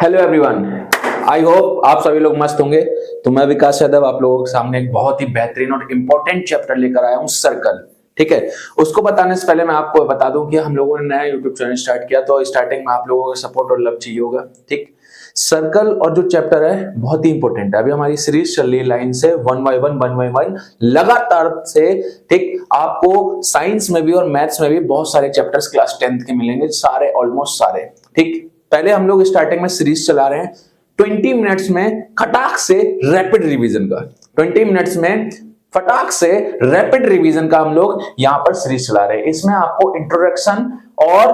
Hello everyone, I hope आप सभी लोग मस्त होंगे। तो मैं विकास यादव आप लोगों के सामने एक बहुत ही बेहतरीन और इम्पोर्टेंट चैप्टर लेकर आया हूँ, सर्कल। ठीक है, उसको बताने से पहले मैं आपको बता दूं कि हम लोगों ने नया यूट्यूब चैनल स्टार्ट किया, तो स्टार्टिंग में आप लोगों का सपोर्ट और लव चाहिए होगा। ठीक, सर्कल और जो चैप्टर है बहुत ही इंपॉर्टेंट है। अभी हमारी सीरीज चल रही है लाइन से वन बाय वन लगातार से। ठीक, आपको साइंस में भी और मैथ्स में भी बहुत सारे चैप्टर्स क्लास 10th के मिलेंगे, सारे ऑलमोस्ट सारे। ठीक, पहले हम लोग स्टार्टिंग में सीरीज चला रहे हैं 20 मिनट्स में खटाक से रैपिड रिवीजन का। 20 मिनट्स में फटाक से रैपिड रिवीजन का हम लोग यहां पर सीरीज चला रहे हैं। इसमें आपको इंट्रोडक्शन और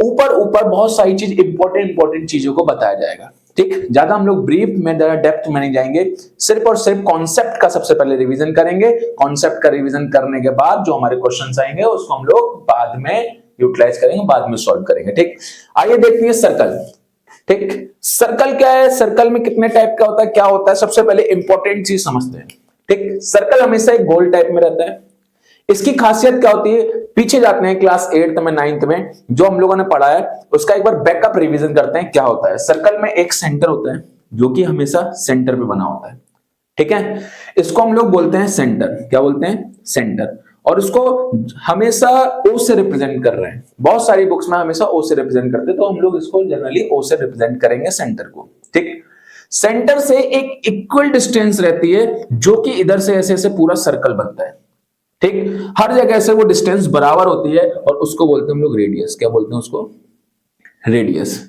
ऊपर ऊपर बहुत सारी चीज इंपॉर्टेंट चीजों को बताया जाएगा। ठीक, ज्यादा हम लोग ब्रीफ में डेप्थ में नहीं जाएंगे, सिर्फ और सिर्फ कॉन्सेप्ट का सबसे पहले रिवीजन करेंगे। कॉन्सेप्ट का रिवीजन करने के बाद जो हमारे क्वेश्चंस आएंगे उसको हम लोग बाद में यूटिलाइज करेंगे, बाद में सॉल्व करेंगे। ठीक, आइए देखते हैं सर्कल। ठीक, सर्कल क्या है, सर्कल में कितने टाइप का होता है, क्या होता है, सबसे पहले इंपॉर्टेंट चीज समझते हैं। ठीक, सर्कल हमेशा एक गोल टाइप में रहता है। इसकी खासियत क्या होती है, पीछे जाते हैं क्लास 8th में 9th में जो हम लोगों ने पढ़ा है उसका एक बार बैकअप रिवीजन करते हैं। क्या होता है, सर्कल में एक सेंटर होता है जो कि हमेशा सेंटर पे बना होता है। ठीक है, इसको हम लोग बोलते हैं सेंटर। क्या बोलते हैं, सेंटर। और उसको हमेशा ओ से रिप्रेजेंट कर रहे हैं, बहुत सारी बुक्स में हमेशा ओ से रिप्रेजेंट करते हैं, तो हम लोग इसको जनरली ओ से रिप्रेजेंट करेंगे सेंटर को। ठीक, सेंटर से एक इक्वल डिस्टेंस रहती है जो कि इधर से ऐसे ऐसे पूरा सर्कल बनता है। ठीक, हर जगह से वो डिस्टेंस बराबर होती है और उसको बोलते हैं हम लोग रेडियस। क्या बोलते हैं उसको, रेडियस।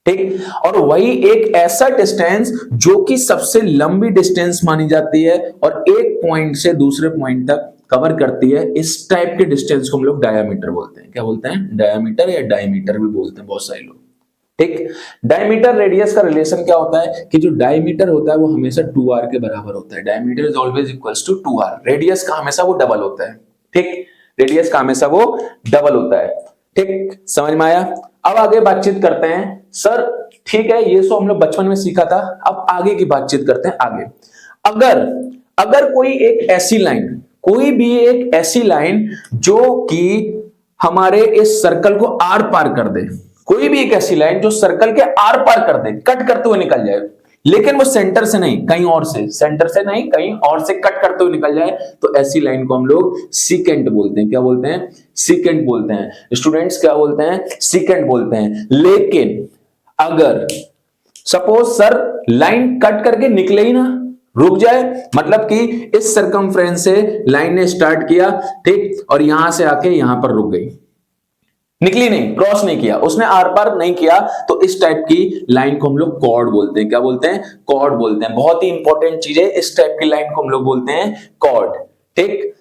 ठीक, और वही एक ऐसा डिस्टेंस जो कि सबसे लंबी डिस्टेंस मानी जाती है और एक पॉइंट से दूसरे पॉइंट तक कवर करती है, इस टाइप के डिस्टेंस को हम लोग डायमीटर बोलते हैं। क्या बोलते हैं, डायमीटर या डायमीटर भी बोलते हैं बहुत सारे लोग। ठीक, डायमीटर रेडियस का रिलेशन क्या होता है कि जो डायमीटर होता है वो हमेशा 2r के बराबर होता है। Diameter is always equals to 2r। Radius का हमेशा वो डबल होता है। ठीक, रेडियस का हमेशा वो डबल होता है। ठीक, समझ में आया। अब आगे बातचीत करते हैं। सर ठीक है, ये सो हम लोग बचपन में सीखा था, अब आगे की बातचीत करते हैं। आगे अगर कोई एक ऐसी लाइन, कोई भी एक ऐसी लाइन जो कि हमारे इस सर्कल को आर पार कर दे, कोई भी एक ऐसी लाइन जो सर्कल के आर पार कर दे, कट करते हुए निकल जाए, लेकिन वो सेंटर से नहीं कहीं और से, सेंटर से नहीं कहीं और से कट करते हुए निकल जाए, तो ऐसी लाइन को हम लोग सीकेंट बोलते हैं। क्या बोलते हैं, सीकेंट बोलते हैं। स्टूडेंट्स क्या बोलते हैं, सीकेंट बोलते हैं। लेकिन अगर सपोज सर लाइन कट करके निकले ही ना, रुक जाए, मतलब कि इस सर्कमफ्रेंस से लाइन ने स्टार्ट किया, ठीक, और यहां से आके यहां पर रुक गई, निकली नहीं, क्रॉस नहीं किया, उसने आर पार नहीं किया, तो इस टाइप की लाइन को हम लोग कॉर्ड बोलते हैं। क्या बोलते हैं, कॉर्ड बोलते हैं। बहुत ही इंपॉर्टेंट चीज है, इस टाइप की लाइन को हम लोग बोलते हैं कॉर्ड। ठीक,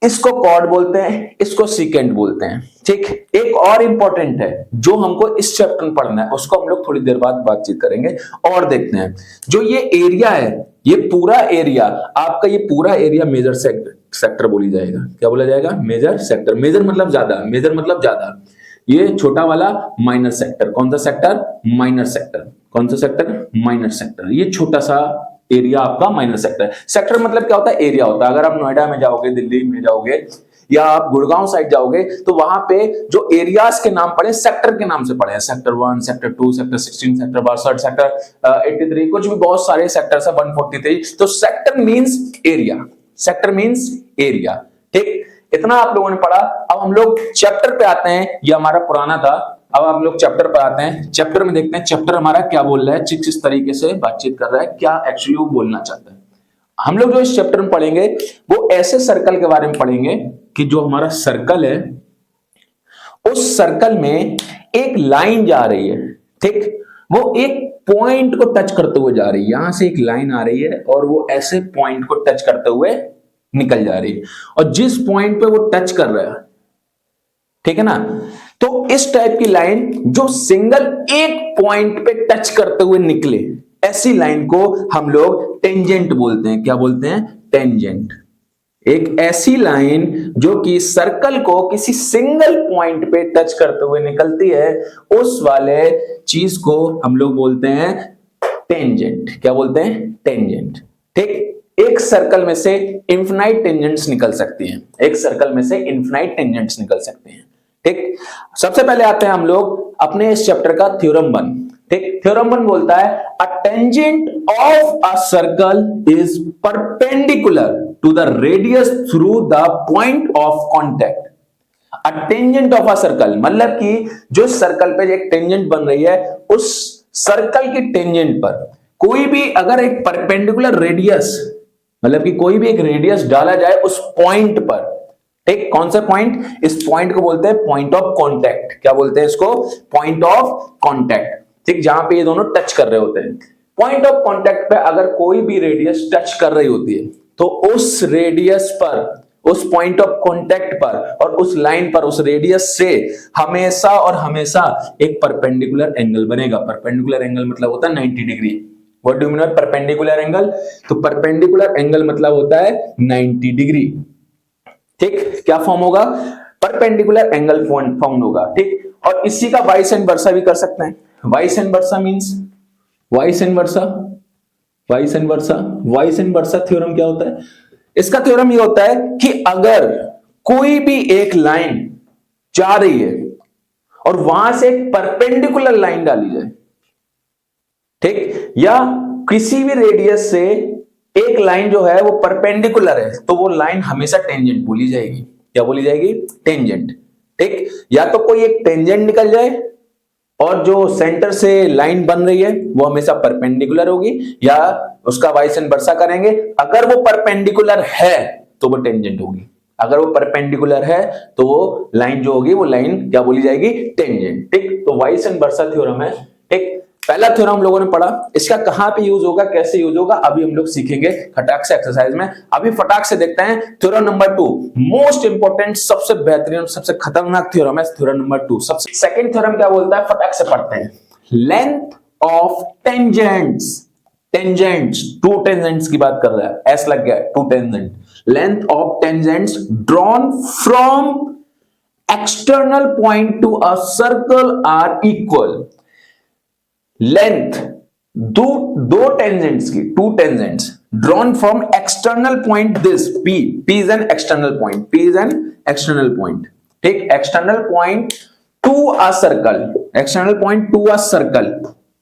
इसको कॉर्ड बोलते हैं, इसको सीकेंट बोलते हैं। ठीक, एक और इंपॉर्टेंट है जो हमको इस चैप्टर में पढ़ना है, उसको हम लोग थोड़ी देर बाद बातचीत करेंगे। और देखते हैं जो ये एरिया है, ये पूरा एरिया आपका, ये पूरा एरिया मेजर सेक्टर बोली जाएगा। क्या बोला जाएगा, मेजर सेक्टर। मेजर मतलब ज्यादा, मेजर मतलब ज्यादा। ये छोटा वाला माइनर सेक्टर। कौन सा सेक्टर, माइनर सेक्टर। कौन सा सेक्टर, माइनर सेक्टर। ये छोटा सा एरिया आपका माइनर सेक्टर। सेक्टर मतलब क्या होता है, एरिया होता है। अगर आप नोएडा में जाओगे, दिल्ली में जाओगे, या आप गुड़गांव साइड जाओगे, तो वहां पे जो एरियाज के नाम पड़े सेक्टर के नाम से पड़े हैं। Sector 1, sector 2, sector 16, sector 62, sector 83, कुछ भी बहुत सारे सेक्टर्स है, 143। तो sector means area, sector means area. ठीक, इतना आप लोगों ने पढ़ा। अब हम लोग चैप्टर पे आते हैं, ये हमारा पुराना था, अब हम लोग चैप्टर पर आते हैं। चैप्टर में देखते हैं चैप्टर हमारा क्या बोल रहा है, किस तरीके से बातचीत कर रहा है, क्या एक्चुअली वो बोलना चाहता है। हम लोग जो इस चैप्टर में पढ़ेंगे वो ऐसे सर्कल के बारे में पढ़ेंगे कि जो हमारा सर्कल है, उस सर्कल में एक लाइन जा रही है। ठीक, वो एक पॉइंट को टच करते हुए जा रही है। यहां से एक लाइन आ रही है और वो ऐसे पॉइंट को टच करते हुए निकल जा रही है, और जिस पॉइंट पे वो टच कर रहा है, ठीक है ना, तो इस टाइप की लाइन जो सिंगल एक पॉइंट पे टच करते हुए निकले, ऐसी लाइन को हम लोग टेंजेंट बोलते हैं। क्या बोलते हैं, टेंजेंट। एक ऐसी लाइन जो कि सर्कल को किसी सिंगल पॉइंट पे टच करते हुए निकलती है, उस वाले चीज को हम लोग बोलते हैं टेंजेंट। क्या बोलते हैं, टेंजेंट। ठीक, एक सर्कल में से इनफिनाइट टेंजेंट्स निकल सकती हैं, एक सर्कल में से इनफिनाइट टेंजेंट्स निकल सकते हैं। ठीक, सबसे पहले आते हैं हम लोग अपने इस चैप्टर का थ्योरम 1। ठीक, थ्योरम 1 बोलता है a tangent of a circle is perpendicular to the radius through the point of contact. A tangent of a circle मतलब कि जो सर्कल पे एक टेंजेंट बन रही है, उस सर्कल की टेंजेंट पर कोई भी अगर एक परपेंडिकुलर रेडियस मतलब कि कोई भी एक रेडियस डाला जाए उस पॉइंट पर, ठीक, कौन सा पॉइंट, इस पॉइंट को बोलते हैं पॉइंट ऑफ कांटेक्ट। क्या बोलते हैं इसको, पॉइंट ऑफ कांटेक्ट, ठीक, जहां पे ये दोनों टच कर रहे होते हैं। पॉइंट ऑफ कांटेक्ट पे अगर कोई भी रेडियस टच कर रही होती है तो उस रेडियस पर, उस पॉइंट ऑफ कांटेक्ट पर और उस लाइन पर, उस रेडियस से हमेशा और हमेशा एक परपेंडिकुलर एंगल बनेगा। परपेंडिकुलर एंगल मतलब होता है 90 degree. What do you mean perpendicular angle, तो परपेंडिकुलर एंगल मतलब होता है 90 डिग्री। ठीक, क्या फॉर्म होगा, परपेंडिकुलर एंगल फॉर्म होगा। ठीक, और इसी का वाइस एंड वर्सा भी कर सकते हैं। Vice and versa means, vice and versa, vice and versa, vice and versa theorem क्या होता है, इसका थ्योरम ये होता है कि अगर कोई भी एक लाइन जा रही है और वहां से एक परपेंडिकुलर लाइन डाली जाए, ठीक, या किसी भी रेडियस से एक लाइन जो है वो परपेंडिकुलर है, तो वो लाइन हमेशा टेंजेंट बोली जाएगी। क्या बोली जाएगी, टेंजेंट। ठीक, या तो कोई एक टेंजेंट निकल जाए और जो सेंटर से लाइन बन रही है वो हमेशा परपेंडिकुलर होगी, या उसका वाइस एंड वर्सा करेंगे, अगर वो परपेंडिकुलर है तो वो टेंजेंट होगी। अगर वो परपेंडिकुलर है तो वो लाइन जो होगी वो लाइन क्या बोली जाएगी, टेंजेंट। ठीक, तो वाइस एंड वर्सा थ्योरम है। ठीक, पहला थ्योरम हम लोगों ने पढ़ा, इसका कहां पे यूज होगा, कैसे यूज होगा, अभी हम लोग सीखेंगे फटाक से एक्सरसाइज में। अभी फटाक से देखते हैं थ्योरम नंबर 2, मोस्ट इंपोर्टेंट, सबसे बेहतरीन, सबसे खतरनाक थ्योरम है थ्योरम नंबर 2। सबसे सेकंड थ्योरम क्या बोलता है, फटाक से पढ़ते हैं। Length of tangents, tangents, two tangents की बात कर रहा है, एस लग गया, two tangent. Length of tangents drawn from external point to a circle are equal. Length दो टेंजेंट्स की, two tangents drawn from external point, this P is an external point, P is an external point. ठीक, external point to a circle, external point to a circle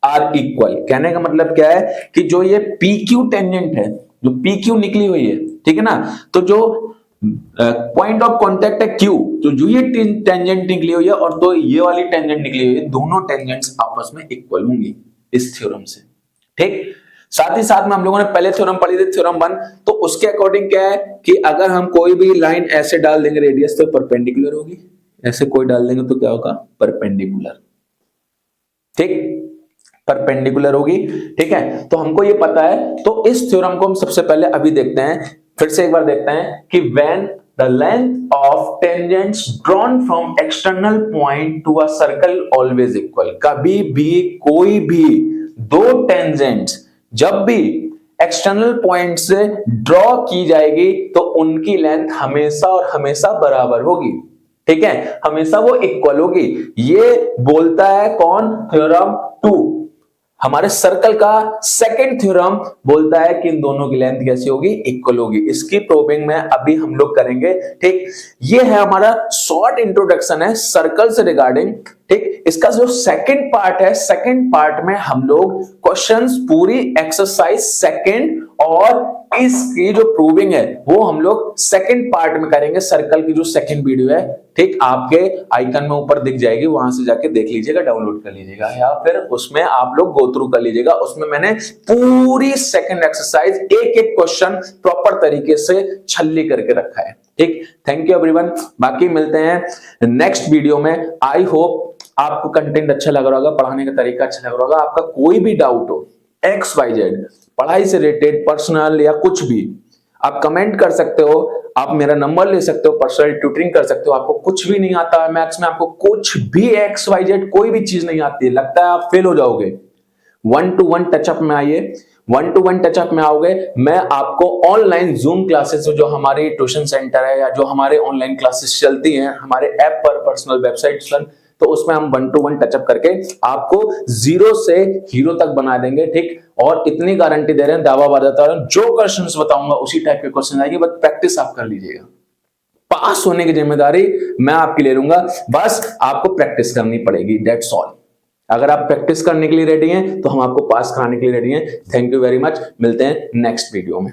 are equal. कहने का मतलब क्या है कि जो ये PQ टेंजेंट है, जो PQ निकली हुई है, ठीक है ना, तो जो पॉइंट ऑफ कांटेक्ट है Q, तो जो ये टेंजेंट निकली हुई है और तो ये वाली टेंजेंट निकली हुई है, दोनों टेंजेंट्स आपस में इक्वल होंगी इस थ्योरम से। ठीक, साथ ही साथ में हम लोगों ने पहले थ्योरम पढ़ी थी थ्योरम 1, तो उसके अकॉर्डिंग क्या है कि अगर हम कोई भी लाइन ऐसे डाल देंगे रेडियस तो परपेंडिकुलर होगी, ऐसे कोई डाल देंगे तो क्या होगा, परपेंडिकुलर। ठीक, परपेंडिकुलर होगी। ठीक है, तो हमको ये पता है, तो इस थ्योरम को हम सबसे पहले अभी देखते हैं, फिर से एक बार देखते हैं कि when the length of tangents drawn from external point to a circle always equal। कभी भी कोई भी दो टेंजेंट्स जब भी एक्सटर्नल पॉइंट से ड्रॉ की जाएगी तो उनकी लेंथ हमेशा और हमेशा बराबर होगी। ठीक है, हमेशा वो इक्वल होगी। ये बोलता है कौन, थ्योरम 2। हमारे सर्कल का सेकंड थ्योरम बोलता है कि इन दोनों की लेंथ कैसी होगी, इक्वल होगी। इसकी प्रूविंग में अभी हम लोग करेंगे। ठीक, ये है हमारा शॉर्ट इंट्रोडक्शन है सर्कल से रिगार्डिंग। ठीक, इसका जो सेकंड पार्ट है, सेकंड पार्ट में हम लोग क्वेश्चंस पूरी एक्सरसाइज सेकंड और इसकी जो प्रूविंग है वो हम लोग सेकंड पार्ट में करेंगे। सर्कल की जो सेकंड वीडियो है, ठीक, आपके आइकन में ऊपर दिख जाएगी, वहां से जाके देख लीजिएगा, डाउनलोड कर लीजिएगा, या फिर उसमें आप लोग गो थ्रू कर लीजिएगा। उसमें मैंने पूरी सेकंड एक्सरसाइज एक एक क्वेश्चन प्रॉपर तरीके से छल्ली करके रखा है। ठीक, थैंक यू एवरीवन। बाकी मिलते हैं नेक्स्ट वीडियो में। आई होप आपको कंटेंट अच्छा लग रहा होगा, पढ़ाने का तरीका अच्छा लग रहा होगा। आपका कोई भी डाउट हो XYZ पढ़ाई से रिलेटेड, पर्सनल या कुछ भी, आप कमेंट कर सकते हो, आप मेरा नंबर ले सकते हो, पर्सनल ट्यूटरिंग कर सकते हो। आपको कुछ भी नहीं आता है मैथ्स में, आपको कुछ भी XYZ कोई भी चीज नहीं आती है, लगता है आप फेल हो जाओगे, 1-to-1 टचअप में आइए। 1-to-1 टचअप में आओगे, मैं आपको ऑनलाइन जूम क्लासेस, जो हमारे ट्यूशन सेंटर है या जो हमारे ऑनलाइन क्लासेस चलती हैं हमारे ऐप पर, पर्सनल वेबसाइट पर, तो उसमें हम 1-to-1 टचअप करके आपको 0 से हीरो तक बना देंगे। ठीक, और इतनी गारंटी दे रहे हैं, दावा बताता हूं, जो क्वेश्चंस बताऊंगा उसी टाइप के क्वेश्चन आएंगे, बस प्रैक्टिस आप कर लीजिएगा। पास होने की जिम्मेदारी मैं आपकी ले लूंगा, बस आपको प्रैक्टिस करनी पड़ेगी, दैट्स ऑल। अगर आप प्रैक्टिस करने के लिए रेडी हैं तो हम आपको पास कराने के लिए रेडी हैं। थैंक यू वेरी मच, मिलते हैं नेक्स्ट वीडियो में।